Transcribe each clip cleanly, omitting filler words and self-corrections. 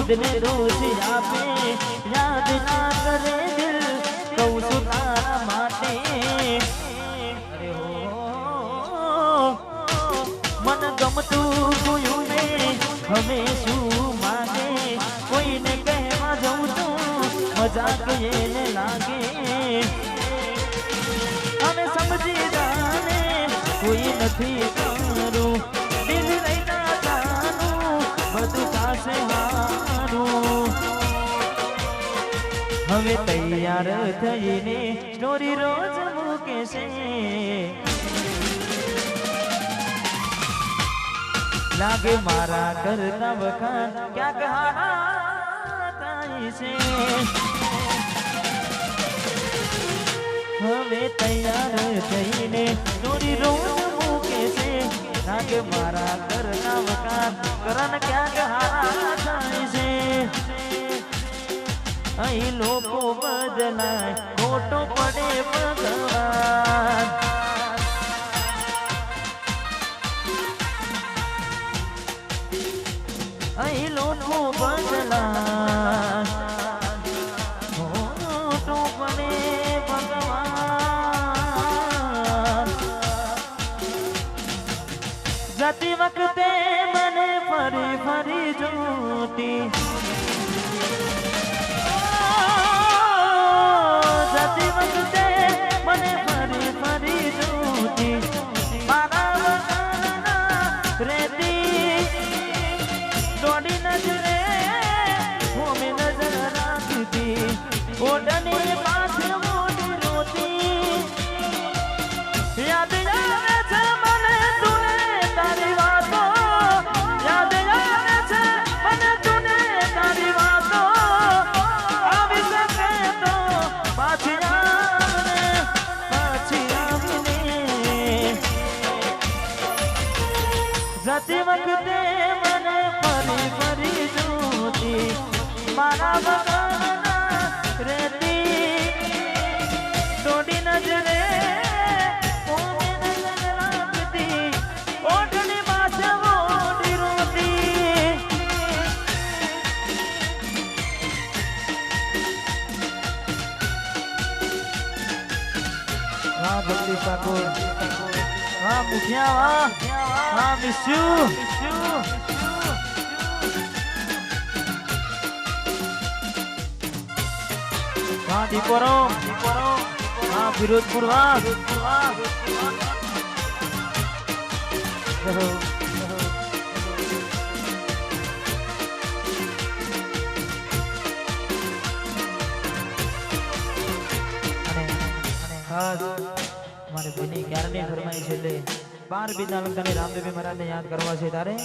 ખુદને દોષ આપે યાદ ના કરે દિલ કહું છું તારા માટે અરે હો મન ગમતું જોયું ને હવે શું માગે કોઈને કહેવા જવું તો મજાક એને લાગે અમે સમજી જાને કોઈ નથી તારું દિલ રહેતા જાનું બધું પાસે હારું હવે તૈયાર થઈને સ્ટોરી રોજ મૂકે છે લાગે મારા કરતા વખાણ ક્યાંક હારા થાય છે હવે તૈયાર થઈને સ્ટોરી રોજ મૂકે છે લાગે મારા કરતા વખાણ કરણ ક્યાંક હારા થાય છે અહીં લોકો બદલાય ખોટો પડે ભગવાન અહીં લોકો બદલાય ખોટો પડે ભગવાન જતી વખતે મને ફરી ફરી જોતી જતી વખતે મને ફરી ફરી જોતી મારા વખાણના રેતી દોડી નજરે હોમે નજર રાખતી ઓઢણી પાછળ મોડી રોતી યાદ આવે છે મને તુને તારી વાતો યાદ આવે છે મને તુને તારી વાતો આવી શકે તો પાછી આવીને જતી વખતે મને ફરી ફરી જોતી મારા વખાણના રેતી દોડી નજરે હોમે નજર રાખતી ઓઢણી પાછળ મોડી રોતી વાહ ભક્તિ ઠાકોર વાહ મુખિયા વાહ મિસ યુ વાહ દીપોરો વાહ ફિરોજપુર વાહ ખાસ મારે બની ક્યારની ફરમાઈ છે એટલે 12 બીજના લંકાની રામદેવી મહારાજને યાદ કરવા છે તારે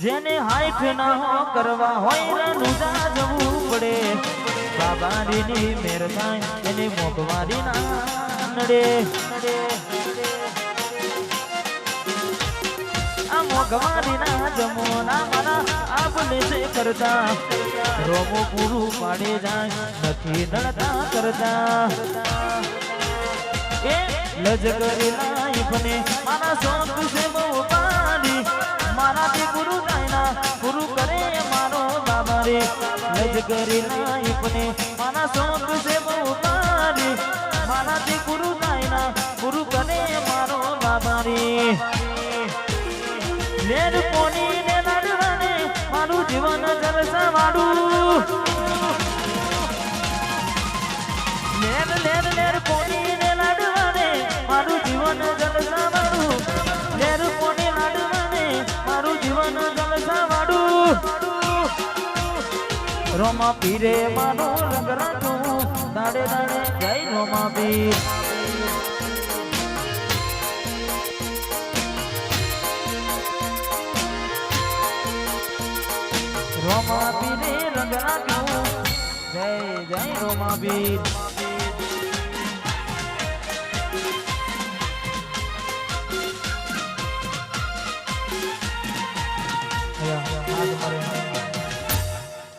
જેને હાઈટ ના કરવા હોય રનુજા જવું પડે બાબાની મેર થાય એને મોગવારી ના નડે આ મોગવારી ના જમોના મારા આપને છે કરતા રોમો પૂરું પાડે જાય નથી નડતા કરતા એ લજ કરી લાઈફને મારા શોખ છે બહુ પાડી મારાથી ગુરુ નાયના ગુરુ કરે મારો બાબા રે લજ કરી લાઈફને મારા શોખ છે બહુ પાડી મારાથી ગુરુ નાયના ગુરુ કરે મારો બાબા રે લેર પોની ને નડવાને મારું જીવન જલસા વાળું લેર લેર લેર પોની ને નડવાને મારું જીવન જલસા વાળું લેર પોની નડવાને મારું જીવન જલસા વાળું રોમા પીરે મારો રંગ રાખું દાડે દાડે જય રોમા પીર રોમા પીરે રંગ રાખ્યું જય જય રોમા પીર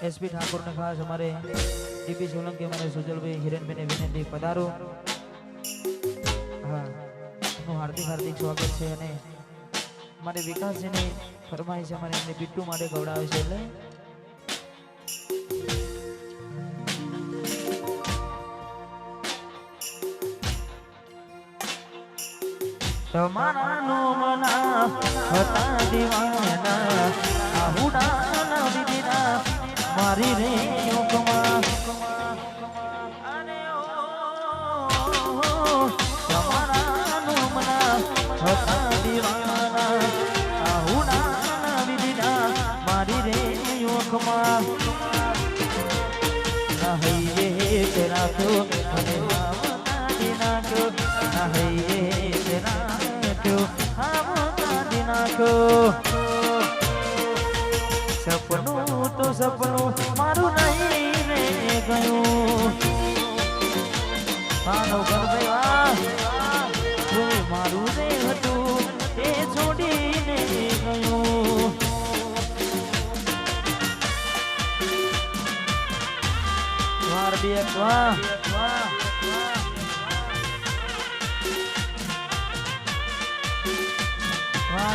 एसपी ठाकुर ने खास हमारे डीपी सोलंकी हमारे सुजल भाई हिरन भाई ने विनती पधारो हाँ હાર્દિક હાર્દિક સ્વાગત છે અને મારે વિકાસજીની ફરમાઈશ છે, મારે એમને બિટ્ટુ માટે ગવડાવે છે એટલે તમારા નોમના હતા દીવાના આહુડાના વિદિના મારી રે યોગમાં તમારા નોમના હતા દીવાના આહુડાના વિદિના મારી રે યોગમાં નહૈયે તેરા તો મને માવતા નાખો નહૈયે તેરા સપનું તો સપનું મારું નહીં રે ગયું મારું રે હતું એ છોડીને ગયું વાર બે વાહ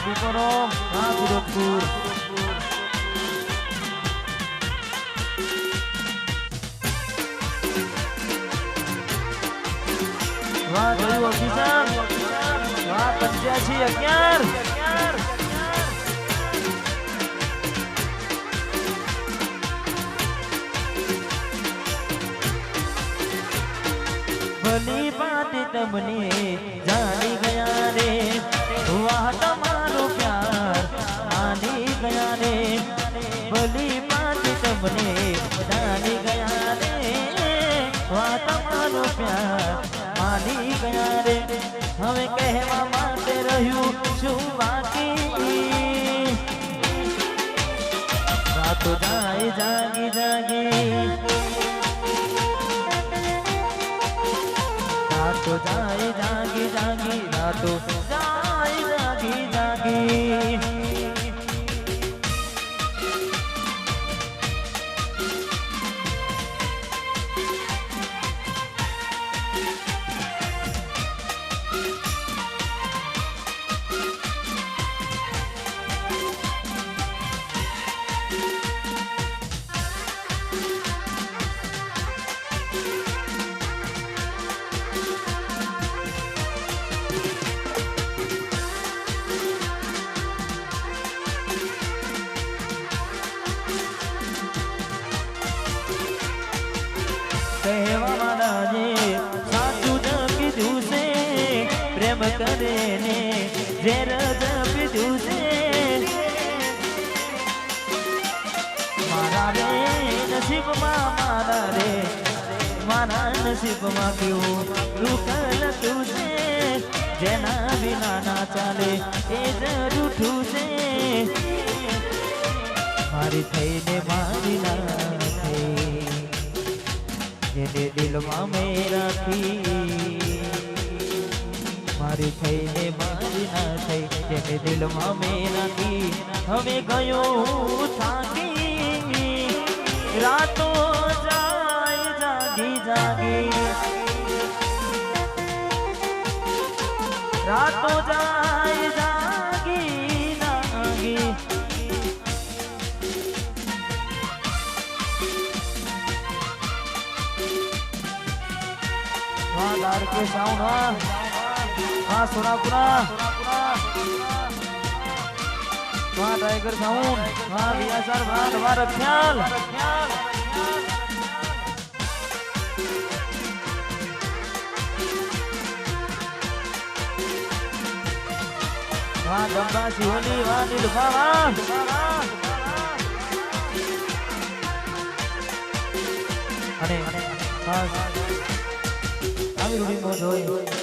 દીકરો ગોરખપુર વાહ જોયું ઓફિસર વાહ 8511 ભલી બાત તમને જાણી ગયા રે વાહ તમારો પ્યાર માની ગયા રે ભલી બાત તમને જાણી ગયા રે વાહ તમારો પ્યાર માની ગયા રે હવે કહેવા માટે રહ્યું શું બાકી રાતો જાય જાગી જાગી રાતો જાય જાગી જાગી રાતો જાય જાગી જાગી કહેવા મારાજે સાચું જ કીધું છે પ્રેમ કરે ને ઝેર જ પીધું છે મારા રે નસીબમાં મારા નસીબમાં કેવું દુઃખ લખું છે જેના વિના ના ચાલે એ જ રૂઠું છે મારી થઈને મારી ના થઈ જેને દિલમાં મેં રાખી મારી થઈને મારી ના થઈ જેને દિલમાં મેં રાખી હવે ગયો થાકી રાતો જાય જાગી જાગી રાતો જાય જાગી જાગી लार के साउंड हाँ सोनापुरा हाँ टाइगर साउंड हाँ भैया सर हाँ हमारा ख्याल हाँ डब्बा सिहोली हाँ नीलफा अने हाँ આવી રૂડી મોજ હોય